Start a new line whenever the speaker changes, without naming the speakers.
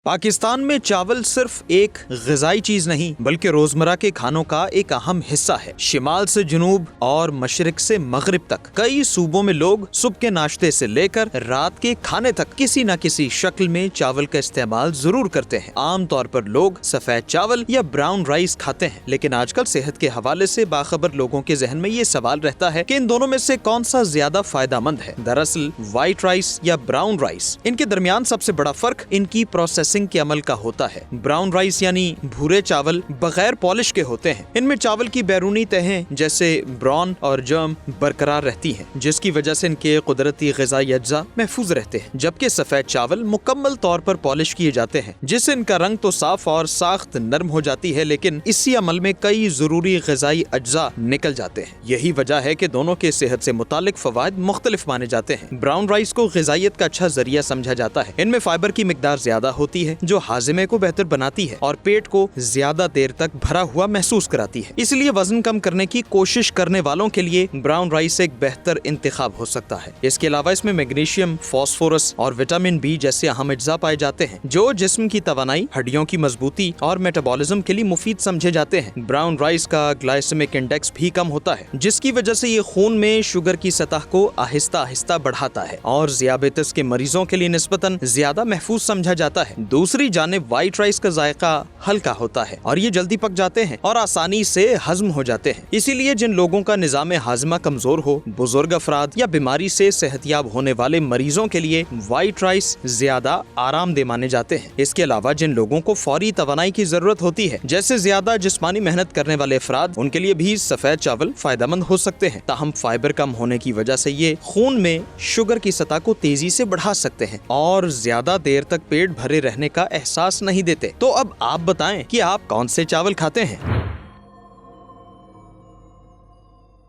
पाकिस्तान में चावल सिर्फ एक ग़िज़ाई चीज नहीं बल्कि रोजमर्रा के खानों का एक अहम हिस्सा है। शिमाल से जुनूब और मशरिक से मगरिब तक कई सूबों में लोग सुबह के नाश्ते से लेकर रात के खाने तक किसी न किसी शक्ल में चावल का इस्तेमाल जरूर करते हैं। आम तौर पर लोग सफेद चावल या ब्राउन राइस खाते हैं, लेकिन आजकल सेहत के हवाले से बाखबर लोगों के जहन में ये सवाल रहता है कि इन दोनों में से कौन सा ज्यादा फायदेमंद है। दरअसल व्हाइट राइस या ब्राउन राइस, इनके दरमियान सबसे बड़ा फर्क इनकी प्रोसेसिंग के अमल का होता है। ब्राउन राइस यानी भूरे चावल बगैर पॉलिश के होते हैं। इनमें चावल की बैरूनी तहें जैसे ब्राउन और जर्म बरकरार रहती हैं, जिसकी वजह से इनके कुदरती ग़िज़ाई अज्जा महफूज रहते हैं। जबकि सफेद चावल मुकम्मल तौर पर पॉलिश किए जाते हैं, जिससे इनका रंग तो साफ और साख्त नरम हो जाती है, लेकिन इसी अमल में कई जरूरी ग़िज़ाई अज्जा निकल जाते हैं। यही वजह है कि दोनों के सेहत से मुतालिक फवायद मुख्तलिफ माने जाते हैं। ब्राउन राइस को ग़िज़ाइयत का अच्छा जरिया समझा जाता है। इनमें फाइबर की मिकदार ज्यादा होती है, जो हाजिमे को बेहतर बनाती है और पेट को ज्यादा देर तक भरा हुआ महसूस कराती है। इसलिए वजन कम करने की कोशिश करने वालों के लिए ब्राउन राइस एक बेहतर इंतखाब हो सकता है। इसके अलावा इसमें मैग्नीशियम, फास्फोरस और विटामिन बी जैसे अहम अज्जा पाए जाते हैं, जो जिस्म की तवानाई, हड्डियों की मजबूती और मेटाबॉलिज्म के लिए मुफीद समझे जाते हैं। ब्राउन राइस का ग्लाइसेमिक इंडेक्स भी कम होता है, जिसकी वजह से ये खून में शुगर की सतह को आहिस्ता आहिस्ता बढ़ाता है और ज़ियाबेतिस के मरीजों के लिए निस्बतन ज्यादा महफूज समझा जाता है। दूसरी जानिब व्हाइट राइस का जायका हल्का होता है और ये जल्दी पक जाते हैं और आसानी से हजम हो जाते हैं। इसीलिए जिन लोगों का निजाम हाजमा कमजोर हो, बुजुर्ग अफराद या बीमारी से सेहतियाब होने वाले मरीजों के लिए व्हाइट राइस ज्यादा आरामदेह माने जाते हैं। इसके अलावा जिन लोगों को फौरी तवानाई की जरूरत होती है, जैसे ज्यादा जिस्मानी मेहनत करने वाले अफराद, उनके लिए भी सफेद चावल फायदेमंद हो सकते हैं। ताहम फाइबर कम होने की वजह से ये खून में शुगर की सतह को तेजी से बढ़ा सकते हैं और ज्यादा देर तक पेट भरे रहने का एहसास नहीं देते। तो अब आप बताएं कि आप कौन से चावल खाते हैं।